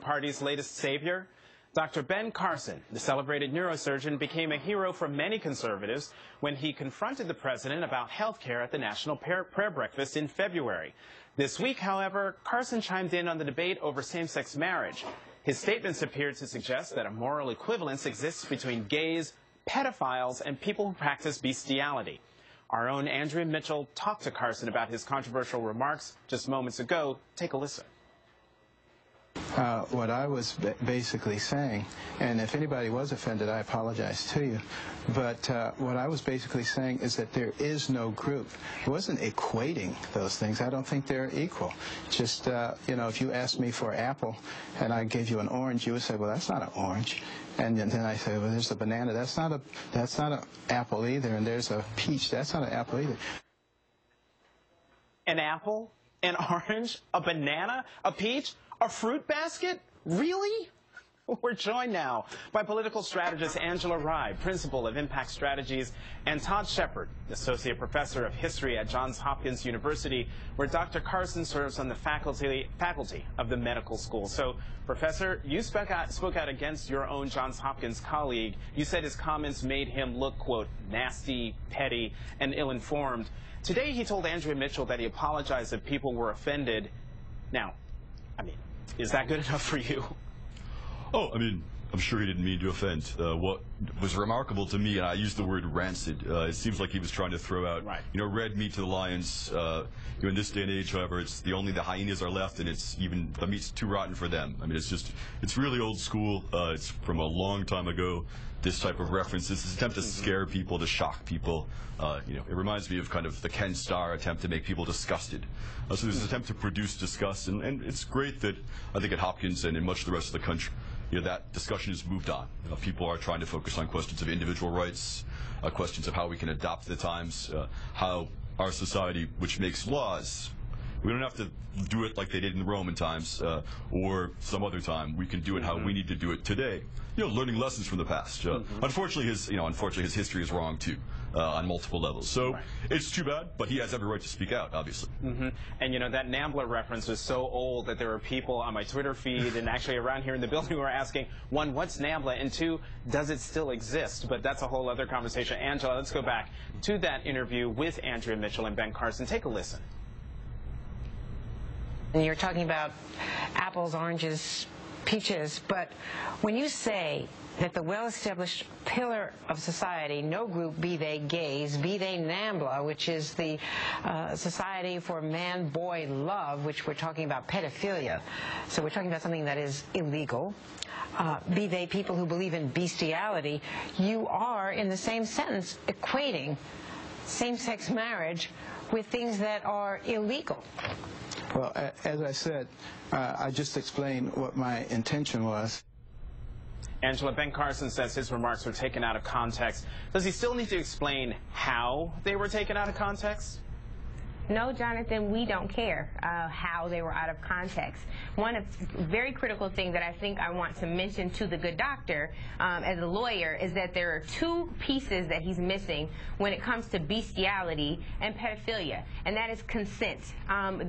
Party's latest savior? Dr. Ben Carson, the celebrated neurosurgeon, became a hero for many conservatives when he confronted the president about health care at the National Prayer Breakfast in February. This week, however, Carson chimed in on the debate over same-sex marriage. His statements appeared to suggest that a moral equivalence exists between gays, pedophiles, and people who practice bestiality. Our own Andrea Mitchell talked to Carson about his controversial remarks just moments ago. Take a listen. What I was basically saying, and if anybody was offended, I apologize to you, but what I was basically saying is that there is no group. It wasn't equating those things. I don't think they're equal. Just, you know, if you asked me for an apple and I gave you an orange, you would say, well, that's not an orange. And then I say, well, there's a banana. That's not an apple either. And there's a peach. That's not an apple either. An apple? An orange? A banana? A peach? A fruit basket? Really? We're joined now by political strategist Angela Rye, principal of Impact Strategies, and Todd Shepard, associate professor of history at Johns Hopkins University, where Dr. Carson serves on the faculty of the medical school. So, Professor, you spoke out against your own Johns Hopkins colleague. You said his comments made him look, quote, nasty, petty, and ill-informed. Today, he told Andrea Mitchell that he apologized if people were offended. Now, I mean, is that good enough for you? Oh, I mean, I'm sure he didn't mean to offend. What was remarkable to me, and I used the word rancid, it seems like he was trying to throw out, you know, red meat to the lions. You know, in this day and age, however, it's only the hyenas are left, and it's even the meat's too rotten for them. I mean, it's really old school. It's from a long time ago. This type of reference, this attempt to scare people, to shock people. You know, it reminds me of kind of the Ken Starr attempt to make people disgusted. So there's an attempt to produce disgust, and it's great that I think at Hopkins and in much of the rest of the country, you know, that discussion has moved on. People are trying to focus on questions of individual rights, questions of how we can adapt to the times, how our society, which makes laws, we don't have to do it like they did in the Roman times or some other time. We can do it how we need to do it today. You know, learning lessons from the past. Unfortunately, his history is wrong too on multiple levels. So it's too bad, but he has every right to speak out, obviously. And you know, that NAMBLA reference was so old that there were people on my Twitter feed and actually around here in the building who were asking, one, what's NAMBLA, and two, does it still exist? But that's a whole other conversation. Angela, let's go back to that interview with Andrea Mitchell and Ben Carson. Take a listen. And you're talking about apples, oranges, peaches, but when you say that the well-established pillar of society, no group, be they gays, be they NAMBLA, which is the Society for Man-Boy Love, which we're talking about pedophilia, so we're talking about something that is illegal, be they people who believe in bestiality, you are, in the same sentence, equating same-sex marriage with things that are illegal. Well, as I said, I just explained what my intention was. Angela, Ben Carson says his remarks were taken out of context. Does he still need to explain how they were taken out of context? No, Jonathan, we don't care how they were out of context. One very critical thing that I think I want to mention to the good doctor as a lawyer is that there are two pieces that he's missing when it comes to bestiality and pedophilia, and that is consent.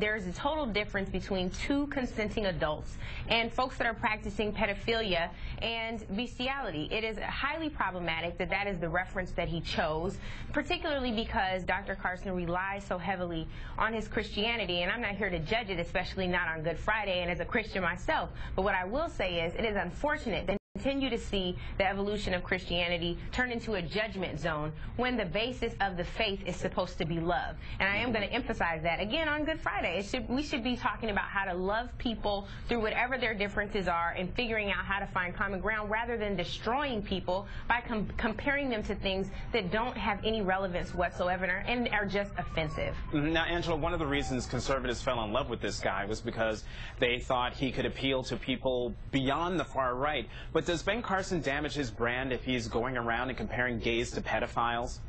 There's a total difference between two consenting adults and folks that are practicing pedophilia and bestiality. It is highly problematic that that is the reference that he chose, particularly because Dr. Carson relies so heavily on his Christianity, and I'm not here to judge it, especially not on Good Friday and as a Christian myself. But what I will say is it is unfortunate that we continue to see the evolution of Christianity turn into a judgment zone when the basis of the faith is supposed to be love. And I am going to emphasize that again on Good Friday. We should be talking about how to love people through whatever their differences are and figuring out how to find common ground rather than destroying people by comparing them to things that don't have any relevance whatsoever and are just offensive. Now, Angela, one of the reasons conservatives fell in love with this guy was because they thought he could appeal to people beyond the far right. But does Ben Carson damage his brand if he's going around and comparing gays to pedophiles?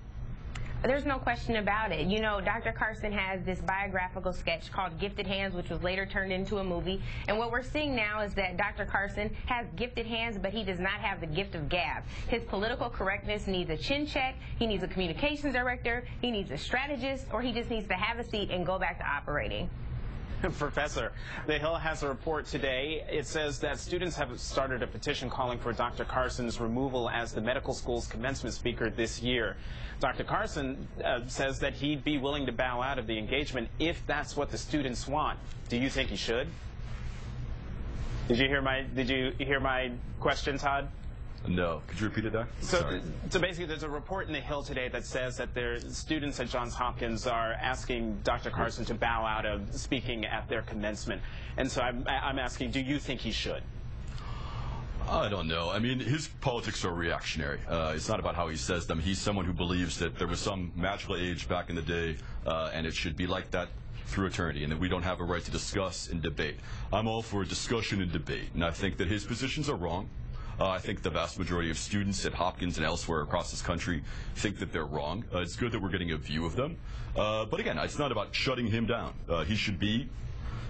There's no question about it. You know, Dr. Carson has this biographical sketch called Gifted Hands, which was later turned into a movie. And what we're seeing now is that Dr. Carson has gifted hands, but he does not have the gift of gab. His political correctness needs a chin check. He needs a communications director. He needs a strategist, or he just needs to have a seat and go back to operating. Professor, The Hill has a report today. It says that students have started a petition calling for Dr. Carson's removal as the medical school's commencement speaker this year. Dr. Carson says that he'd be willing to bow out of the engagement if that's what the students want. Do you think he should? Did you hear my question, Todd? No. Could you repeat it, Doc? So basically, there's a report in The Hill today that says that students at Johns Hopkins are asking Dr. Carson to bow out of speaking at their commencement. And so I'm asking, do you think he should? I don't know. I mean, his politics are reactionary. It's not about how he says them. He's someone who believes that there was some magical age back in the day, and it should be like that through eternity, and that we don't have a right to discuss and debate. I'm all for discussion and debate, and I think that his positions are wrong. I think the vast majority of students at Hopkins and elsewhere across this country think that they're wrong. It's good that we're getting a view of them. But again, it's not about shutting him down. He should be,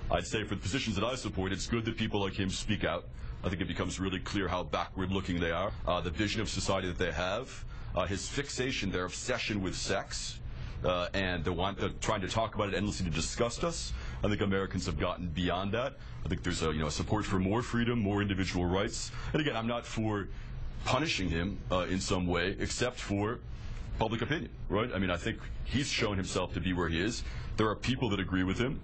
I'd say for the positions that I support, it's good that people like him speak out. I think it becomes really clear how backward-looking they are, the vision of society that they have, his fixation, their obsession with sex, and they're trying to talk about it endlessly to disgust us. I think Americans have gotten beyond that. I think there's a support for more freedom, more individual rights. And again, I'm not for punishing him in some way, except for public opinion, right? I mean, I think he's shown himself to be where he is. There are people that agree with him.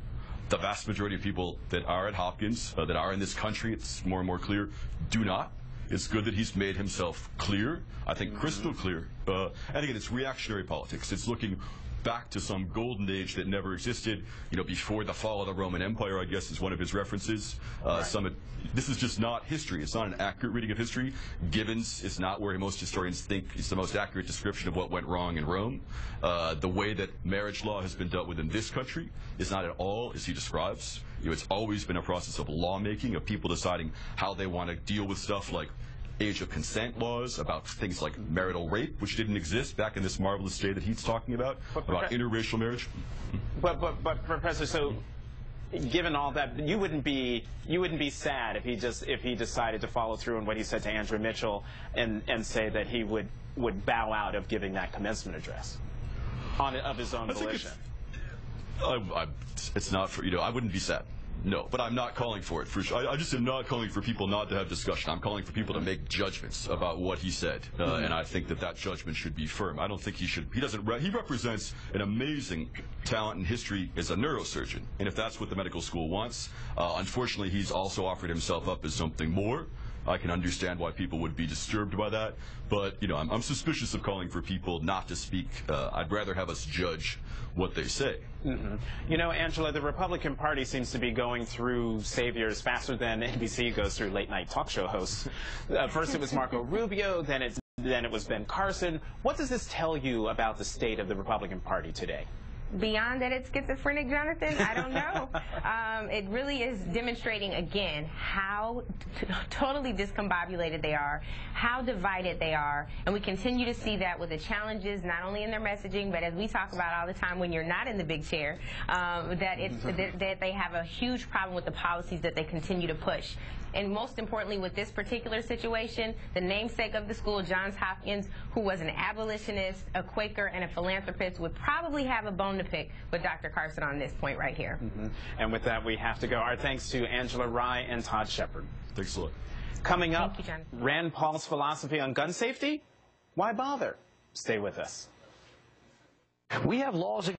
The vast majority of people that are at Hopkins, that are in this country, it's more and more clear, do not. It's good that he's made himself clear, I think crystal clear. And again, it's reactionary politics. It's looking back to some golden age that never existed, before the fall of the Roman Empire, I guess, is one of his references. This is just not history. It's not an accurate reading of history. Gibbons is not where most historians think is the most accurate description of what went wrong in Rome. The way that marriage law has been dealt with in this country is not at all as he describes. It's always been a process of lawmaking, of people deciding how they want to deal with stuff like age of consent laws, about things like marital rape, which didn't exist back in this marvelous day that he's talking about interracial marriage. But Professor, so given all that, you wouldn't be sad if he decided to follow through on what he said to Andrew Mitchell and say that he would bow out of giving that commencement address of his own volition. It's not for I wouldn't be sad. No, but I'm not calling for it. I just am not calling for people not to have discussion. I'm calling for people to make judgments about what he said, and I think that judgment should be firm. I don't think he should. He represents an amazing talent and history as a neurosurgeon, and if that's what the medical school wants, unfortunately, he's also offered himself up as something more. I can understand why people would be disturbed by that, but I'm suspicious of calling for people not to speak. I'd rather have us judge what they say. Angela, the Republican Party seems to be going through saviors faster than NBC goes through late-night talk show hosts. First it was Marco Rubio, then it was Ben Carson. What does this tell you about the state of the Republican Party today? Beyond that it's schizophrenic, Jonathan, I don't know. It really is demonstrating again how totally discombobulated they are, how divided they are, and we continue to see that with the challenges not only in their messaging, but as we talk about all the time when you're not in the big chair, that they have a huge problem with the policies that they continue to push. And most importantly, with this particular situation, the namesake of the school, Johns Hopkins, who was an abolitionist, a Quaker, and a philanthropist, would probably have a bone to pick with Dr. Carson on this point right here. And with that, we have to go. Our thanks to Angela Rye and Todd Shepard. Thanks a lot. Coming up, Thank you, Jonathan. Rand Paul's philosophy on gun safety? Why bother? Stay with us. We have laws